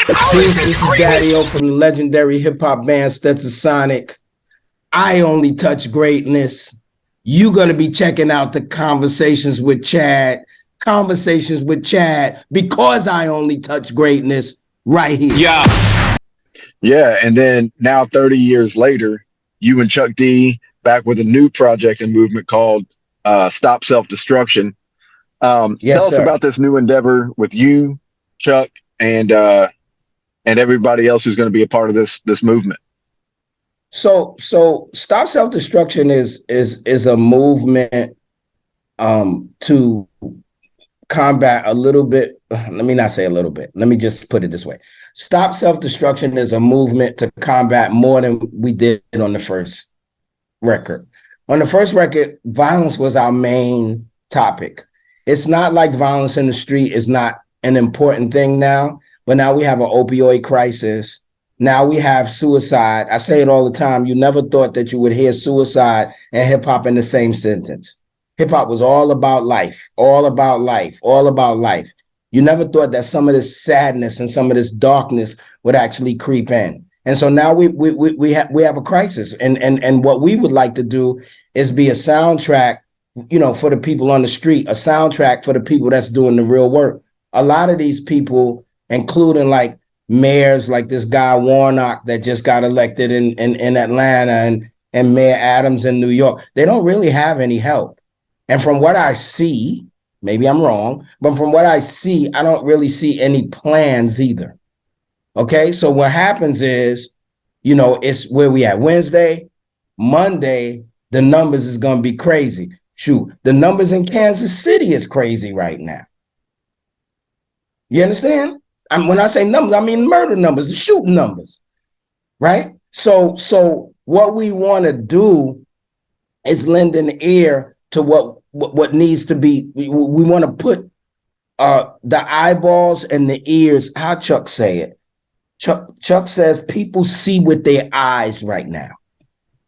Peace, this is Daddy-O from the legendary hip-hop band Stetsasonic. I only touch greatness. You're going to be checking out the Conversations with Chad, because I only touch greatness right here. Yeah, and then now 30 years later, you and Chuck D back with a new project and movement called Stop Self-Destruction. Yes, tell us about this new endeavor with you, Chuck, and everybody else who's going to be a part of this movement. So Stop Self-Destruction is a movement to combat a little bit. Let me not say a little bit. Let me just put it this way. Stop Self-Destruction is a movement to combat more than we did on the first record. On the first record, violence was our main topic. It's not like violence in the street is not an important thing now, but now we have an opioid crisis. Now we have suicide. I say it all the time. You never thought that you would hear suicide and hip hop in the same sentence. Hip hop was all about life, all about life, all about life. You never thought that some of this sadness and some of this darkness would actually creep in. And so now we have a crisis. And what we would like to do is be a soundtrack, for the people on the street, a soundtrack for the people that's doing the real work. A lot of these people, including like mayors like this guy Warnock that just got elected in Atlanta and Mayor Adams in New York, they don't really have any help. And from what I see, maybe I'm wrong, but from what I see, I don't really see any plans either. Okay, so what happens is, it's where we at Wednesday, Monday, the numbers is going to be crazy. Shoot, the numbers in Kansas City is crazy right now. You understand? When I say numbers, I mean murder numbers, the shooting numbers, right? So what we want to do is lend an ear to what needs to be. We want to put the eyeballs and the ears. How Chuck say it? Chuck says people see with their eyes right now.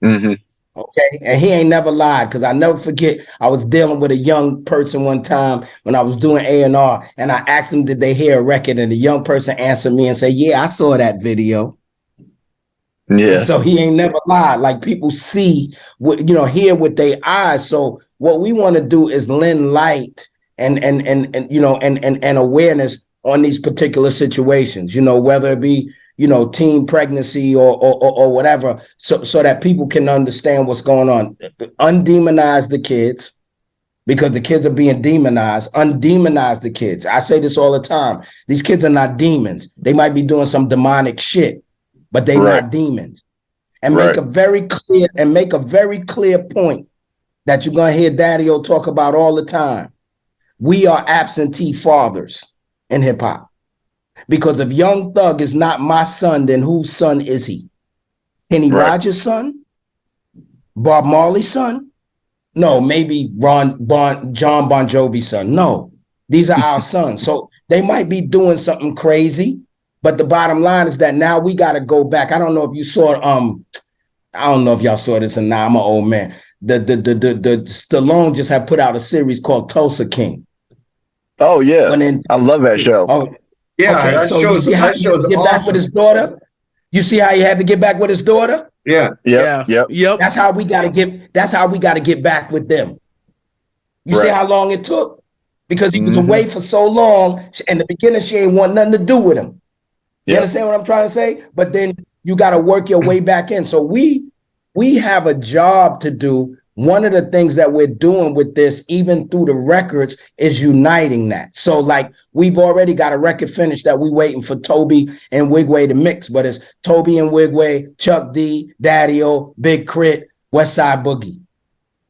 Mm-hmm. Okay, and he ain't never lied, because I never forget. I was dealing with a young person one time when I was doing A&R, and I asked them, did they hear a record? And the young person answered me and said, yeah, I saw that video. Yeah. And so he ain't never lied. Like, people see, hear with their eyes. So what we want to do is lend light and awareness on these particular situations, whether it be, teen pregnancy or whatever, so that people can understand what's going on. Undemonize the kids, because the kids are being demonized. Undemonize the kids. I say this all the time. These kids are not demons. They might be doing some demonic shit, but they're not demons. And make a very clear point that you're going to hear Daddy-O talk about all the time. We are absentee fathers in hip hop. Because if Young Thug is not my son, then whose son is he? Kenny Rogers' son? Bob Marley's son? No, maybe John Bon Jovi's son. No, these are our sons. So they might be doing something crazy, but the bottom line is that now we got to go back. I don't know if you saw, I don't know if y'all saw this, and now I'm an old man. The Stallone just had put out a series called Tulsa King. Oh yeah, I love that show. Oh yeah, okay. So you see how he had to get back with his daughter? You see how he had to get back with his daughter? Yeah. Yep. That's how we got to get back with them. You see how long it took? Because he was away for so long. In the beginning, she ain't want nothing to do with him. You understand what I'm trying to say? But then you got to work your way back in. So we have a job to do. One of the things that we're doing with this, even through the records, is uniting that. So like, we've already got a record finished that we waiting for Toby and Wigway to mix, but it's Toby and Wigway, Chuck D, Daddy-O, Big Crit, Westside Boogie.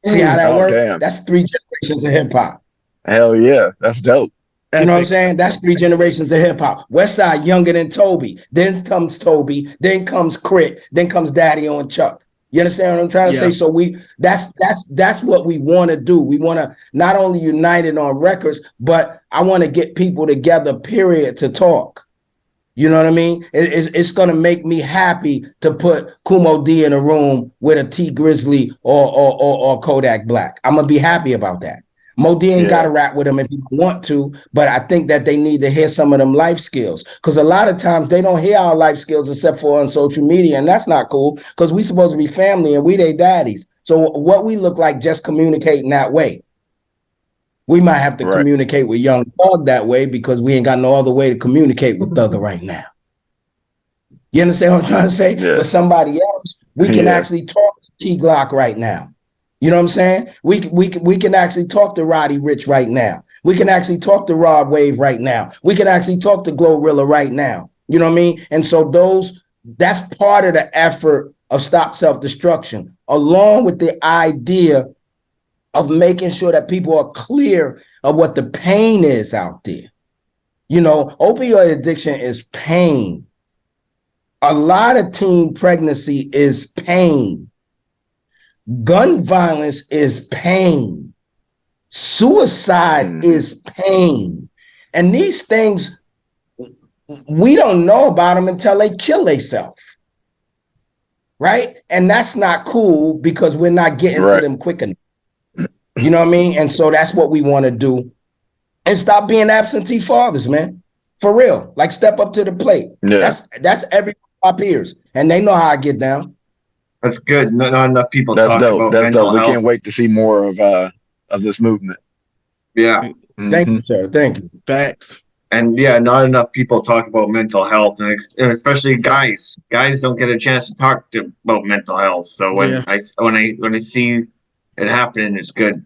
See how that works? Damn. That's 3 generations of hip hop. Hell yeah, that's dope. You know what I'm saying? That's 3 generations of hip hop. Westside younger than Toby. Then comes Toby. Then comes Crit. Then comes Daddy-O and Chuck. You understand what I'm trying to say? So that's what we want to do. We want to not only unite it on records, but I want to get people together, period, to talk. You know what I mean? It's going to make me happy to put Kumo D in a room with a T Grizzly or Kodak Black. I'm going to be happy about that. Modi ain't Yeah. got to rap with them if you want to, but I think that they need to hear some of them life skills, because a lot of times they don't hear our life skills except for on social media, and that's not cool, because we supposed to be family and we they daddies. So what we look like just communicating that way. We might have to Right. communicate with Young Thug that way because we ain't got no other way to communicate with Thugger right now. You understand what I'm trying to say? Yeah. But somebody else, we can Yeah. actually talk to Key Glock right now. You know what I'm saying? We can actually talk to Roddy Rich right now. We can actually talk to Rod Wave right now. We can actually talk to Glorilla right now. You know what I mean? And so that's part of the effort of Stop Self-Destruction, along with the idea of making sure that people are clear of what the pain is out there. You know, opioid addiction is pain. A lot of teen pregnancy is pain. Gun violence is pain. Suicide is pain. And these things, we don't know about them until they kill themselves. Right? And that's not cool because we're not getting to them quick enough. You know what I mean? And so that's what we want to do. And stop being absentee fathers, man. For real. Like, step up to the plate. Yeah. That's every my peers. And they know how I get down. That's good. Not enough people That's talk dope. about That's mental dope. We health. can't wait to see more of this movement. Yeah. Thank you, sir. Thank you. Facts. And yeah, not enough people talk about mental health, and especially guys. Guys don't get a chance to talk about mental health. So when Yeah. I see it happening, it's good.